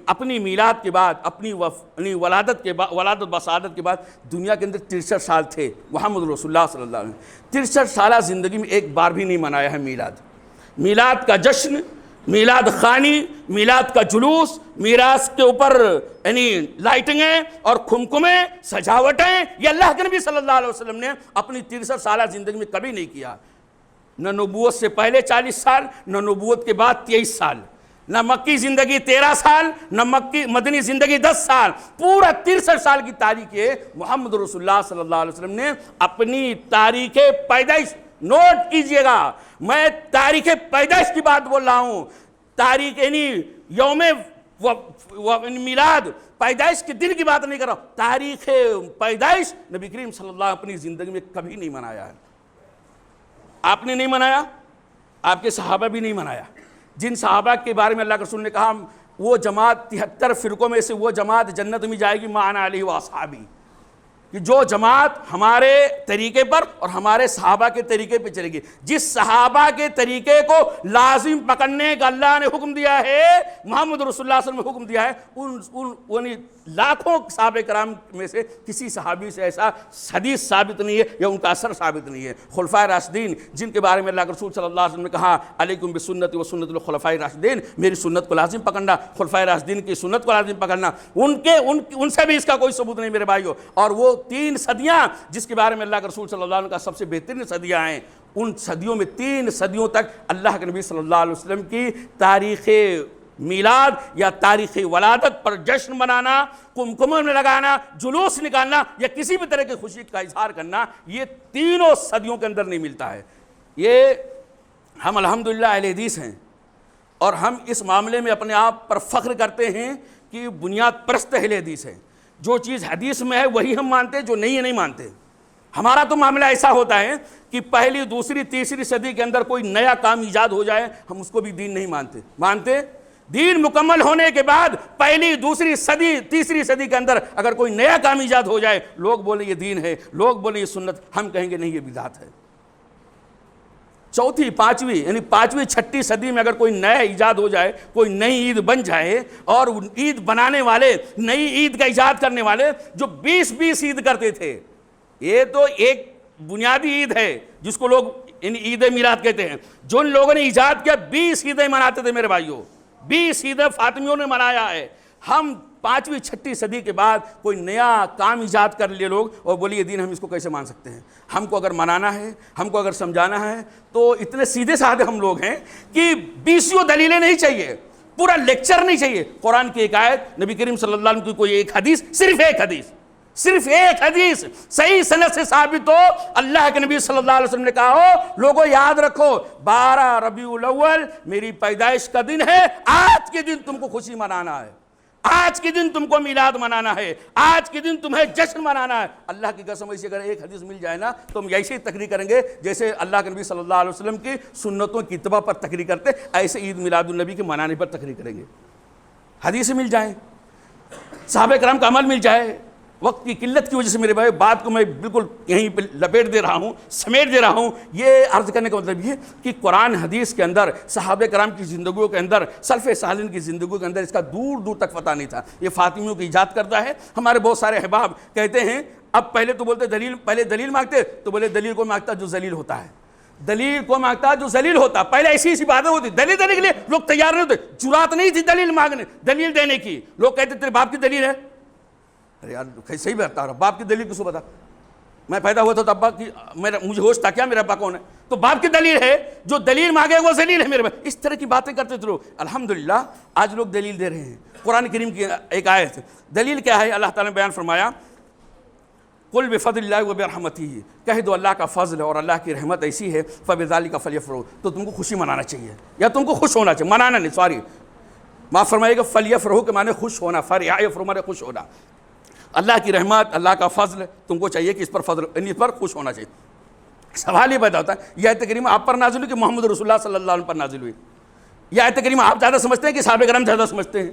اپنی میلاد کے بعد، اپنی ولادت بسعادت کے بعد دنیا کے اندر 63 سال تھے۔ محمد رسول اللہ صلی اللہ علیہ وسلم 63 سالہ زندگی میں ایک بار بھی نہیں منایا ہے میلاد کا جشن، میلاد خوانی، میلاد کا جلوس، میراث کے اوپر یعنی لائٹنگیں اور کھمکمیں، سجاوٹیں، یہ اللہ کے نبی صلی اللہ علیہ وسلم نے اپنی 63 سالہ زندگی میں کبھی نہیں کیا۔ نہ نبوت سے پہلے 40 سال، نہ نبوت کے بعد 23 سال، نہ مکی زندگی 13 سال، نہ مدنی زندگی 10 سال، پورا 63 سال کی تاریخ محمد رسول اللہ صلی اللہ علیہ وسلم نے اپنی تاریخ پیدائش، نوٹ کیجئے گا، میں تاریخ پیدائش کی بات بول رہا ہوں، تاریخ یعنی یوم میلاد پیدائش کے دن کی بات نہیں کر رہا ہوں، تاریخ پیدائش نبی کریم صلی اللہ علیہ وسلم اپنی زندگی میں کبھی نہیں منایا ہے۔ آپ نے نہیں منایا، آپ کے صحابہ بھی نہیں منایا۔ جن صحابہ کے بارے میں اللہ کے رسول نے کہا وہ جماعت 73 فرقوں میں سے وہ جماعت جنت میں جائے گی ما انا علیہ واصحابی، کہ جو جماعت ہمارے طریقے پر اور ہمارے صحابہ کے طریقے پہ چلے گی، جس صحابہ کے طریقے کو لازم پکڑنے کا اللہ نے حکم دیا ہے، محمد رسول اللہ صلی اللہ علیہ وسلم نے حکم دیا ہے، ان لاکھوں صحابہ کرام میں سے کسی صحابی سے ایسا حدیث ثابت نہیں ہے یا ان کا اثر ثابت نہیں ہے۔ خلفائے راشدین جن کے بارے میں اللہ کے رسول صلی اللہ علیہ وسلم نے کہا علیکم بسنتی و سنت الخلفائے راشدین، میری سنت کو لازم پکڑنا، خلفائے راشدین کی سنت کو لازم پکڑنا، ان سے بھی اس کا کوئی ثبوت نہیں میرے بھائیو۔ اور وہ 3 صدیاں جس کے بارے میں اللہ کے رسول صلی اللہ علیہ وسلم کا سب سے بہترین صدیاں ہیں، ان صدیوں میں 3 صدیوں تک اللہ کے نبی صلی اللہ علیہ وسلم کی تاریخ میلاد یا تاریخ ولادت پر جشن منانا، کمکموں میں لگانا، جلوس نکالنا یا کسی بھی طرح کی خوشی کا اظہار کرنا، یہ 3 صدیوں کے اندر نہیں ملتا ہے۔ یہ ہم الحمدللہ اہل حدیث ہیں اور ہم اس معاملے میں اپنے آپ پر فخر کرتے ہیں کہ بنیاد پرست اہل حدیث ہیں، جو چیز حدیث میں ہے وہی ہم مانتے، جو نہیں ہے نہیں مانتے۔ ہمارا تو معاملہ ایسا ہوتا ہے کہ پہلی، دوسری، تیسری صدی کے اندر کوئی نیا کام ایجاد ہو جائے ہم اس کو بھی دین نہیں مانتے۔ دین مکمل ہونے کے بعد پہلی، دوسری صدی، تیسری صدی کے اندر اگر کوئی نیا کام ایجاد ہو جائے، لوگ بولیں یہ دین ہے، لوگ بولیں یہ سنت، ہم کہیں گے نہیں یہ بدعت ہے۔ چوتھی، پانچویں یعنی 5ویں، 6ٹھی صدی میں اگر کوئی نیا ایجاد ہو جائے، کوئی نئی عید بن جائے، اور عید بنانے والے، نئی عید کا ایجاد کرنے والے جو 20 عید کرتے تھے، یہ تو ایک بنیادی عید ہے جس کو لوگ عید میلاد کہتے ہیں، جو ان لوگوں نے ایجاد کیا 20 عیدیں مناتے تھے میرے بھائیوں، 20 عیدیں فاطمیوں نے منایا ہے۔ ہم 5ویں 6ٹھی صدی کے بعد کوئی نیا کام ایجاد کر لیے لوگ اور بولیے دین، ہم اس کو کیسے مان سکتے ہیں؟ ہم کو اگر منانا ہے، ہم کو اگر سمجھانا ہے تو اتنے سیدھے سادھے ہم لوگ ہیں کہ 20 دلیلیں نہیں چاہیے، پورا لیکچر نہیں چاہیے۔ قرآن کی ایک آیت، نبی کریم صلی اللہ علیہ وسلم کی کوئی ایک حدیث، صرف ایک حدیث صحیح سند سے ثابت ہو، اللہ کے نبی صلی اللہ علیہ وسلم نے کہا ہو لوگوں یاد رکھو 12 ربیع الاول میری پیدائش کا دن ہے، آج کے دن تم کو خوشی منانا ہے، آج کے دن تم کو میلاد منانا ہے، آج کے دن تمہیں جشن منانا ہے۔ اللہ کی قسم ایسی اگر ایک حدیث مل جائے نا تو ہم ایسے ہی تقریر کریں گے جیسے اللہ کے نبی صلی اللہ علیہ وسلم کی سنتوں کی اتباع پر تقریر کرتے، ایسے عید میلاد النبی کے منانے پر تقریر کریں گے۔ حدیث مل جائیں، صحابہ کرام کا عمل مل جائے۔ وقت کی قلت کی وجہ سے میرے بھائی بات کو میں بالکل یہیں پہ لپیٹ دے رہا ہوں، سمیٹ دے رہا ہوں۔ یہ عرض کرنے کا مطلب یہ کہ قرآن حدیث کے اندر، صحابہ کرام کی زندگیوں کے اندر، سلف صالحین کی زندگیوں کے اندر اس کا دور دور تک پتہ نہیں تھا۔ یہ فاطمیوں کی ایجاد کرتا ہے۔ ہمارے بہت سارے احباب کہتے ہیں، اب پہلے تو بولتے دلیل، پہلے دلیل مانگتے تو بولے دلیل کو مانگتا جو ذلیل ہوتا ہے، دلیل کو مانگتا جو ذلیل ہوتا۔ پہلے ایسی باتیں ہوتی، دلیل دینے کے لیے لوگ تیار نہیں ہوتے، جرات نہیں تھی دلیل مانگنے، دلیل دینے کی۔ لوگ کہتے تیرے باپ کی دلیل ہے، ارے یار صحیح بتا رہا، باپ کی دلیل کس کو بتا؟ میں پیدا ہوا تھا تو ابا کی، مجھے ہوش تھا کیا میرا ابا کون ہے؟ تو باپ کی دلیل ہے، جو دلیل مانگے وہ ذلیل ہے میرے بھائی۔ اس طرح کی باتیں کرتے تھے لوگ۔ الحمدللہ آج لوگ دلیل دے رہے ہیں۔ قرآن کریم کی ایک آیت، دلیل کیا ہے؟ اللہ تعالیٰ نے بیان فرمایا قل بفضل اللہ وبرحمتہ، کہہ دو اللہ کا فضل اور اللہ کی رحمت ایسی ہے، فبذالک فلیفرحوا، تو تم کو خوشی منانا چاہیے، یا تم کو خوش ہونا چاہیے، منانا نہیں، سوری معاف فرمائیے گا، فلیفرحوا کے معنی خوش ہونا، فرح یفرح معنی خوش ہونا۔ اللہ کی رحمت، اللہ کا فضل، تم کو چاہیے کہ اس پر فضل، اس پر خوش ہونا چاہیے۔ سوال یہ پیدا ہوتا ہے یہ آیت کریمہ آپ پر نازل ہوئی کہ محمد رسول اللہ صلی اللہ علیہ وسلم پر نازل ہوئی؟ یہ آیت کریمہ آپ زیادہ سمجھتے ہیں کہ صحابہ کرام زیادہ سمجھتے ہیں؟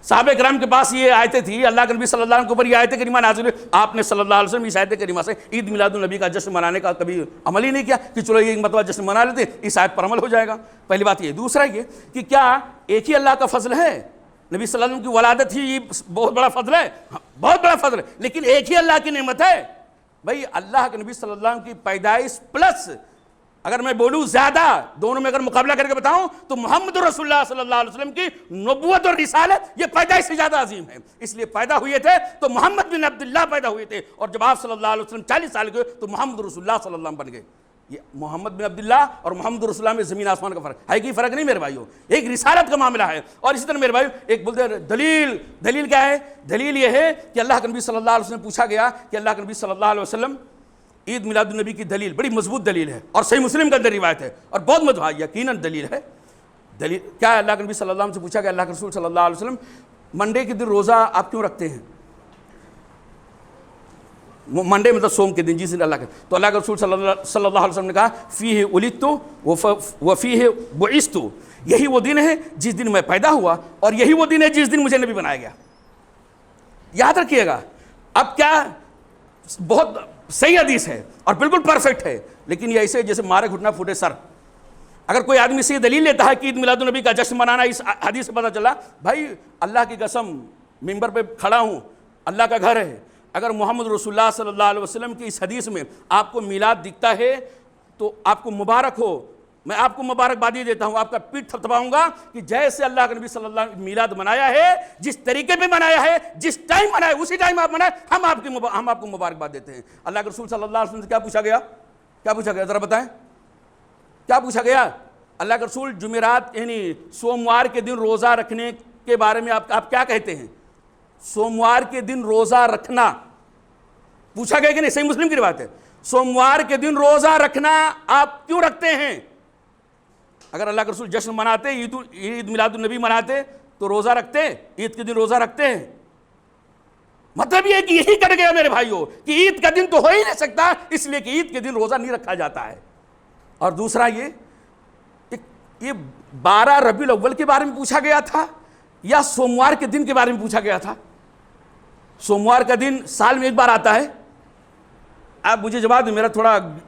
صحابہ کرام کے پاس یہ آیتیں تھیں، اللہ کے نبی صلی اللہ علیہ وسلم کے اوپر یہ آیت کریمہ نازل ہوئی، آپ نے صلی اللہ علیہ وسلم اس آیت کریمہ سے عید میلاد النبی کا جشن منانے کا کبھی عمل ہی نہیں کیا کہ چلو یہ ایک مرتبہ جشن منا لیتے اس آیت پر عمل ہو جائے گا۔ پہلی بات یہ۔ دوسرا یہ کہ کیا ایک ہی اللہ کا فضل ہے؟ نبی صلی اللہ علیہ وسلم کی ولادت ہی بہت بڑا فضل ہے، بہت بڑا فضل ہے، لیکن ایک ہی اللہ کی نعمت ہے؟ بھائی اللہ کے نبی صلی اللہ علیہ وسلم کی پیدائش پلس اگر میں بولوں زیادہ، دونوں میں اگر مقابلہ کر کے بتاؤں تو محمد رسول اللہ صلی اللہ علیہ وسلم کی نبوت اور رسالت یہ پیدائش سے زیادہ عظیم ہے۔ اس لیے پیدا ہوئے تھے تو محمد بن عبداللہ پیدا ہوئے تھے، اور جب آپ صلی اللہ علیہ وسلم 40 سال کے ہوئے تو محمد رسول اللہ صلی اللہ علیہ وسلم بن گئے۔ یہ محمد بن عبداللہ اور محمد رسول اللہ میں زمین آسمان کا فرق ہے، کہ فرق نہیں میرے بھائیو، ایک رسالت کا معاملہ ہے۔ اور اسی طرح میرے بھائیو ایک بولتے ہیں دلیل کیا ہے؟ دلیل یہ ہے کہ اللہ کے نبی صلی اللہ علیہ وسلم پوچھا گیا کہ اللہ کے نبی صلی اللہ علیہ وسلم عید میلاد النبی کی دلیل بڑی مضبوط دلیل ہے، اور صحیح مسلم کا اندر روایت ہے اور بہت مضبوط یقیناً دلیل ہے۔ دلیل کیا ہے؟ اللہ کے نبی صلی اللہ علیہ وسلم سے پوچھا کہ اللہ کے رسول صلی اللہ علیہ وسلم منڈے کے دن روزہ آپ کیوں رکھتے ہیں؟ منڈے مطلب سوم کے دن، جس دن اللہ کے، تو اللہ کے رسول صلی اللہ علیہ وسلم نے کہا فیہ ولدت وفیہ بعثت، یہی وہ دن ہے جس دن میں پیدا ہوا، اور یہی وہ دن ہے جس دن مجھے نبی بنایا گیا۔ یاد رکھیے گا۔ اب کیا بہت صحیح حدیث ہے اور بالکل پرفیکٹ ہے، لیکن یہ ایسے جیسے مارے گھٹنا پھوٹے سر۔ اگر کوئی آدمی سے یہ دلیل لیتا ہے کہ عید میلاد النبی کا جشن منانا اس حدیث سے پتہ چلا، بھائی اللہ کی قسم ممبر پہ کھڑا ہوں، اللہ کا گھر ہے، اگر محمد رسول اللہ صلی اللہ علیہ وسلم کی اس حدیث میں آپ کو میلاد دکھتا ہے تو آپ کو مبارک ہو، میں آپ کو مبارکبادی دیتا ہوں، آپ کا پیٹ تھپتھپاؤں گا کہ جیسے اللہ کے نبی صلی اللہ علیہ وسلم میلاد منایا ہے، جس طریقے پہ منایا ہے، جس ٹائم منایا اسی ٹائم آپ منائے، ہم آپ کو مبارکباد دیتے ہیں۔ اللہ کے رسول صلی اللہ علیہ وسلم سے کیا پوچھا گیا ذرا بتائیں کیا پوچھا گیا؟ اللہ کے رسول جمعرات یعنی سوموار کے دن روزہ رکھنے کے بارے میں آپ کیا کہتے ہیں؟ سوموار کے دن روزہ رکھنا پوچھا گیا کہ نہیں؟ صحیح مسلم کی روایت ہے، سوموار کے دن روزہ رکھنا آپ کیوں رکھتے ہیں؟ اگر اللہ کے رسول جشن مناتے، عید میلاد النبی مناتے تو روزہ رکھتے، عید کے دن روزہ رکھتے ہیں۔ مطلب یہ کہ یہی کٹ گیا میرے بھائیوں کہ عید کا دن تو ہو ہی نہیں سکتا، اس لیے کہ عید کے دن روزہ نہیں رکھا جاتا ہے۔ اور دوسرا یہ 12 ربیع الاول کے بارے میں پوچھا گیا تھا یا سوموار کے دن کے بارے میں پوچھا گیا تھا؟ سوموار کا دن سال میں ایک بار آتا ہے۔ آپ مجھے جواب دیں، میرا تھوڑا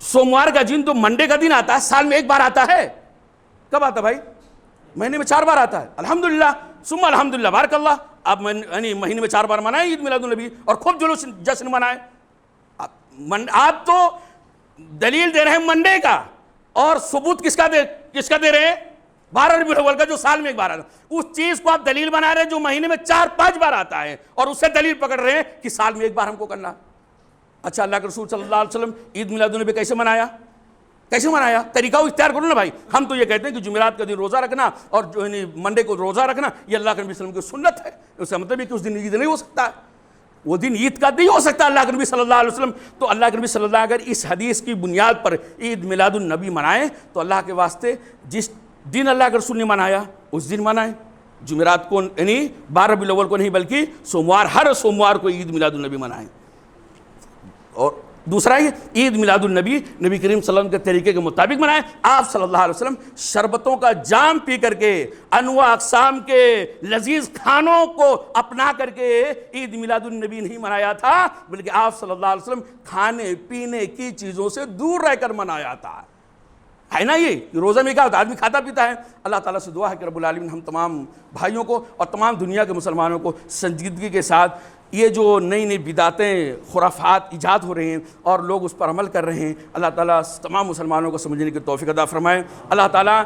سوموار کا دن تو منڈے کا دن آتا ہے، سال میں ایک بار آتا ہے۔ کب آتا بھائی؟ مہینے میں 4 بار آتا ہے۔ الحمدللہ ثم الحمدللہ بارک اللہ، آپ مہینے میں 4 بار منائیں عید میلاد النبی اور خوب جلوس جشن منائیں۔ آپ تو دلیل دے رہے ہیں منڈے کا، اور ثبوت کس کا دے رہے ہیں؟ 12 ربیع الاول کا جو سال میں ایک بار آتا ہے۔ اس چیز کو آپ دلیل بنا رہے ہیں جو مہینے میں 4-5 بار آتا ہے، اور اس سے دلیل پکڑ رہے ہیں کہ سال میں ایک بار ہم کو کرنا۔ اچھا اللہ کے رسول صلی اللہ علیہ وسلم عید میلاد النبی کیسے منایا؟ طریقہ اختیار کرو نا بھائی۔ ہم تو یہ کہتے ہیں کہ جمعرات کا دن روزہ رکھنا اور جو منڈے کو روزہ رکھنا یہ اللہ کے نبی صلی اللہ علیہ وسلم کی سنت ہے۔ اس کا مطلب ہے کہ اس دن عید نہیں ہو سکتا، وہ دن عید کا نہیں ہو سکتا اللہ کے نبی صلی اللہ علیہ وسلم۔ تو اللہ کے نبی صلی اللہ علیہ وسلم اگر اس حدیث کی بنیاد پر عید میلاد النبی منائیں تو اللہ کے واسطے جس دن اللہ کے رسول نے منایا اس دن منائیں، جمعرات کو یعنی 12 ربیع الاول کو نہیں بلکہ ہر سوموار کو عید میلاد النبی منائیں۔ اور دوسرا یہ عید میلاد النبی نبی کریم صلی اللہ علیہ وسلم کے طریقے کے مطابق منائیں۔ آپ صلی اللہ علیہ وسلم شربتوں کا جام پی کر کے، انواع اقسام کے لذیذ کھانوں کو اپنا کر کے عید میلاد النبی نہیں منایا تھا، بلکہ آپ صلی اللہ علیہ وسلم کھانے پینے کی چیزوں سے دور رہ کر منایا تھا۔ ہے نا یہ روزہ میں کیا ہوتا ہے؟ آدمی کھاتا پیتا ہے۔ اللہ تعالیٰ سے دعا ہے کہ رب العالمین ہم تمام بھائیوں کو اور تمام دنیا کے مسلمانوں کو سنجیدگی کے ساتھ یہ جو نئی بدعتیں خرافات ایجاد ہو رہے ہیں اور لوگ اس پر عمل کر رہے ہیں، اللہ تعالیٰ تمام مسلمانوں کو سمجھنے کی توفیق عطا فرمائے۔ اللہ تعالیٰ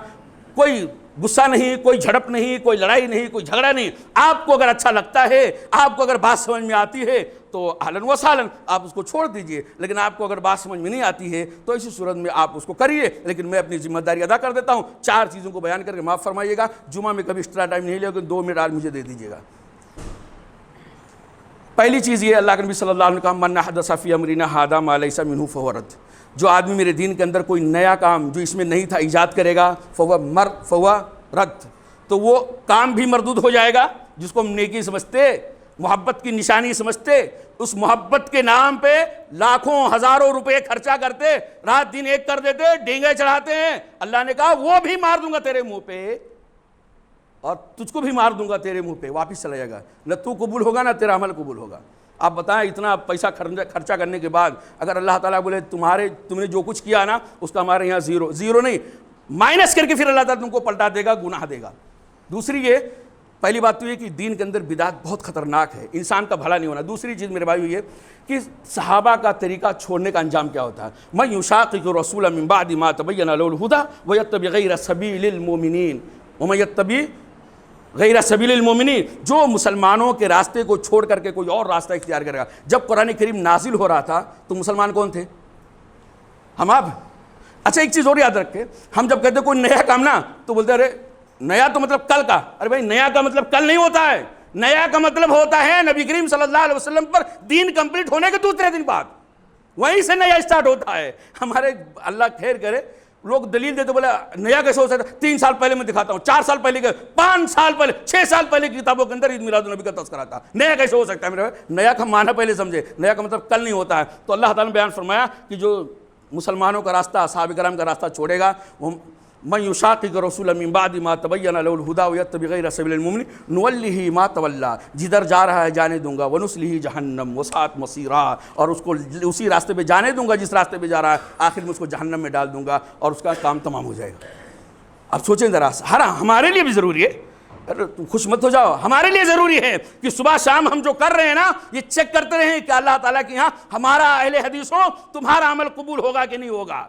کوئی غصہ نہیں، کوئی جھڑپ نہیں، کوئی لڑائی نہیں، کوئی جھگڑا نہیں۔ آپ کو اگر اچھا لگتا ہے، آپ کو اگر بات سمجھ میں آتی ہے تو اہلاً و سہلاً آپ اس کو چھوڑ دیجئے، لیکن آپ کو اگر بات سمجھ میں نہیں آتی ہے تو اسی صورت میں آپ اس کو کریے۔ لیکن میں اپنی ذمہ داری ادا کر دیتا ہوں، 4 چیزوں کو بیان کر کے معاف فرمائیے گا۔ جمعہ میں کبھی ایکسٹرا ٹائم نہیں لے گا، 2 منٹ آج مجھے دے دیجیے گا۔ پہلی چیز یہ اللہ کے نبی صلی اللہ علیہ وسلم نے کہا من حدث فی امرنا ھذا ما لیس منہ فہو رد، جو آدمی میرے دین کے اندر کوئی نیا کام جو اس میں نہیں تھا ایجاد کرے گا فہو رد، تو وہ کام بھی مردود ہو جائے گا، جس کو ہم نیکی سمجھتے، محبت کی نشانی سمجھتے، اس محبت کے نام پہ لاکھوں ہزاروں روپے خرچہ کرتے، رات دن ایک کر دیتے، ڈینگے چڑھاتے ہیں، اللہ نے کہا وہ بھی مار دوں گا تیرے منہ پہ اور تجھ کو بھی مار دوں گا تیرے منہ پہ، واپس چلا جائے گا، نہ تو قبول ہوگا نہ تیرا عمل قبول ہوگا۔ آپ بتائیں اتنا پیسہ خرچہ کرنے کے بعد اگر اللہ تعالیٰ بولے تم نے جو کچھ کیا نا اس کا ہمارے یہاں زیرو نہیں، مائنس کر کے پھر اللہ تعالیٰ تم کو پلٹا دے گا، گناہ دے گا۔ دوسری یہ پہلی بات تو یہ کہ دین کے اندر بدعت بہت خطرناک ہے، انسان کا بھلا نہیں ہونا۔ دوسری چیز میرے بھائیو یہ کہ صحابہ کا طریقہ چھوڑنے کا انجام کیا ہوتا ہے، من یشاقق الرسول من بعد ما تبین له الہدی ویتبع غیر سبیل المؤمنین ومن یتبع غیر سبیل المؤمنین، جو مسلمانوں کے راستے کو چھوڑ کر کے کوئی اور راستہ اختیار کرے گا۔ جب قرآن کریم نازل ہو رہا تھا تو مسلمان کون تھے؟ ہم آپ۔ اچھا ایک چیز اور یاد رکھے، ہم جب کہتے کوئی نیا کام نا تو بولتے ارے نیا تو مطلب کل کا، ارے بھائی نیا کا مطلب کل نہیں ہوتا ہے، نیا کا مطلب ہوتا ہے نبی کریم صلی اللہ علیہ وسلم پر دین کمپلیٹ ہونے کے دوسرے دن بعد، وہیں سے نیا اسٹارٹ ہوتا ہے۔ ہمارے اللہ خیر کرے لوگ دلیل دیتے بولے نیا کیسے ہو سکتا ہے، 3 سال پہلے میں دکھاتا ہوں، 4 سال پہلے 5 سال پہلے 6 سال پہلے کی کتابوں کے اندر عید میلاد النبی کا تذکرہ تھا، نیا کیسے ہو سکتا ہے؟ میرے نیا کا معنی پہلے سمجھے، نیا کا مطلب کل نہیں ہوتا ہے۔ تو اللہ تعالیٰ نے بیان فرمایا کہ جو مسلمانوں کا راستہ، صحابہ کرام کا راستہ چھوڑے گا، من یشاقق الرسول من بعد ما تبین له الہدی ویتبع غیر سبیل المؤمنین نولہ ما تولی، جدھر جا رہا ہے جانے دوں گا، ونصلہ جہنم وساءت مصیرا، اور اس کو اسی راستے پہ جانے دوں گا جس راستے پہ جا رہا ہے، آخر میں اس کو جہنم میں ڈال دوں گا اور اس کا کام تمام ہو جائے گا۔ اب سوچیں ذرا، ہمارے لیے بھی ضروری ہے، خوش مت ہو جاؤ، ہمارے لیے ضروری ہے کہ صبح شام ہم جو کر رہے ہیں نا یہ چیک کرتے رہیں کہ اللہ تعالیٰ کے یہاں ہمارا اہل حدیثوں تمہارا عمل قبول ہوگا کہ نہیں ہوگا۔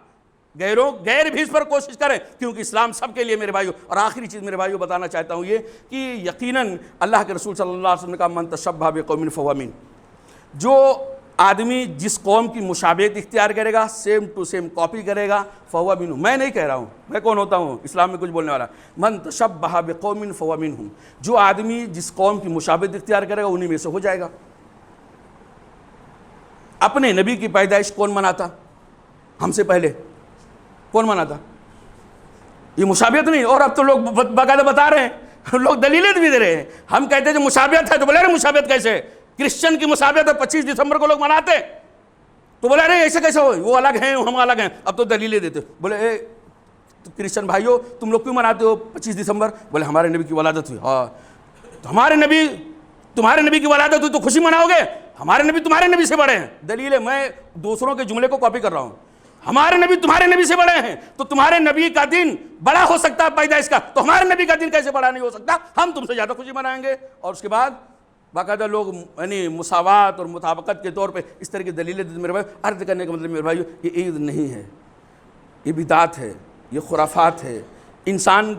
غیر بھی اس پر کوشش کریں، کیونکہ اسلام سب کے لیے میرے بھائیو۔ اور آخری چیز میرے بھائیو بتانا چاہتا ہوں یہ کہ یقیناً اللہ کے رسول صلی اللہ علیہ وسلم نے کہا من تشبہ بقوم فہو منہ، جو آدمی جس قوم کی مشابہت اختیار کرے گا، سیم ٹو سیم کاپی کرے گا، فہو منہ۔ میں نہیں کہہ رہا ہوں، میں کون ہوتا ہوں اسلام میں کچھ بولنے والا، من تشبہ بقوم فہو منہم، جو آدمی جس قوم کی مشابہت اختیار کرے گا انہی میں سے ہو جائے گا۔ اپنے نبی کی پیدائش کون مناتا ہم سے پہلے؟ کون مناتا؟ یہ مشابہت نہیں، اور اب تو لوگ باقاعدہ بتا رہے ہیں، لوگ دلیلیں بھی دے رہے ہیں۔ ہم کہتے ہیں جو مشابہت ہے تو بولے رہے مشابہت کیسے؟ کرسچن کی مشابہت ہے 25 دسمبر کو لوگ مناتے، تو بولے رہے ایسے کیسے ہو، وہ الگ ہیں ہم الگ ہیں۔ اب تو دلیلیں دیتے، بولے کرسچن بھائیو تم لوگ کیوں مناتے ہو 25 دسمبر؟ بولے ہمارے نبی کی ولادت ہوئی۔ ہاں تو تمہارے نبی کی ولادت ہوئی تو خوشی مناؤ گے؟ ہمارے نبی تمہارے نبی سے بڑے ہیں۔ دلیل ہے، میں دوسروں کے جملے کو کاپی کر رہا ہوں، ہمارے نبی تمہارے نبی سے بڑے ہیں، تو تمہارے نبی کا دن بڑا ہو سکتا ہے پیدائش کا، تو ہمارے نبی کا دن کیسے بڑا نہیں ہو سکتا؟ ہم تم سے زیادہ خوشی منائیں گے۔ اور اس کے بعد باقاعدہ لوگ یعنی مساوات اور مطابقت کے طور پہ اس طرح کی دلیلیں دیتے۔ میرے بھائی عرض کرنے کا مطلب میرے بھائیو یہ عید نہیں ہے، یہ بدعت ہے، یہ خرافات ہے، انسان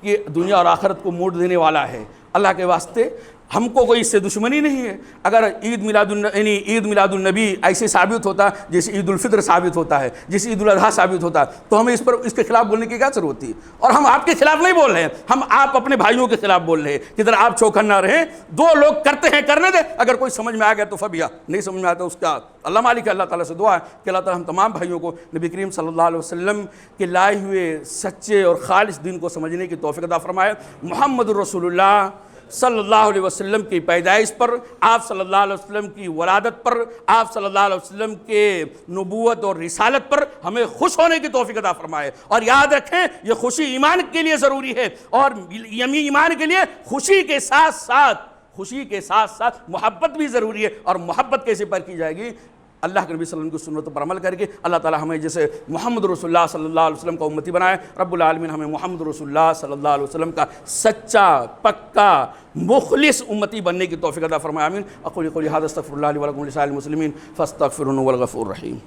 کی دنیا اور آخرت کو موڑ دینے والا ہے۔ اللہ کے واسطے ہم کو کوئی اس سے دشمنی نہیں ہے۔ اگر عید میلاد النبی ایسے ثابت ہوتا جیسے عید الفطر ثابت ہوتا ہے، جیسے عید الاضحیٰ ثابت ہوتا ہے، تو ہمیں اس کے خلاف بولنے کی کیا ضرورت تھی؟ اور ہم آپ کے خلاف نہیں بول رہے ہیں، ہم آپ اپنے بھائیوں کے خلاف بول رہے ہیں کہ ذرا آپ چوکن نہ رہیں، دو لوگ کرتے ہیں کرنے دیں، اگر کوئی سمجھ میں آ گیا تو فبیا، نہیں سمجھ میں آتا اس کا اللہ مالک ہے۔ اللہ تعالیٰ سے دعا ہے کہ اللہ تعالیٰ ہم تمام بھائیوں کو نبی کریم صلی اللہ علیہ وسلم کے لائے ہوئے سچے اور خالص دین کو سمجھنے کی توفیق عطا فرمائے۔ محمد الرسول اللہ صلی اللہ علیہ وسلم کی پیدائش پر، آپ صلی اللہ علیہ وسلم کی ولادت پر، آپ صلی اللہ علیہ وسلم کے نبوت اور رسالت پر ہمیں خوش ہونے کی توفیق عطا فرمائے۔ اور یاد رکھیں یہ خوشی ایمان کے لیے ضروری ہے، اور ایمان کے لیے خوشی کے ساتھ ساتھ محبت بھی ضروری ہے۔ اور محبت کیسے پر کی جائے گی؟ اللہ کے نبی صلی اللہ علیہ وسلم کی سنتوں پر عمل کر کے۔ اللہ تعالی ہمیں جیسے محمد رسول اللہ صلی اللہ علیہ وسلم کا امتی بنائے۔ رب العالمین ہمیں محمد رسول اللہ صلی اللہ علیہ وسلم کا سچا پکا مخلص امتی بننے کی توفیق عطا فرمائے۔ آمین۔ اقول قولی ھذا استغفر اللہ لی ولکم ولسائر المسلمین فاستغفروہ هو الغفور الرحیم۔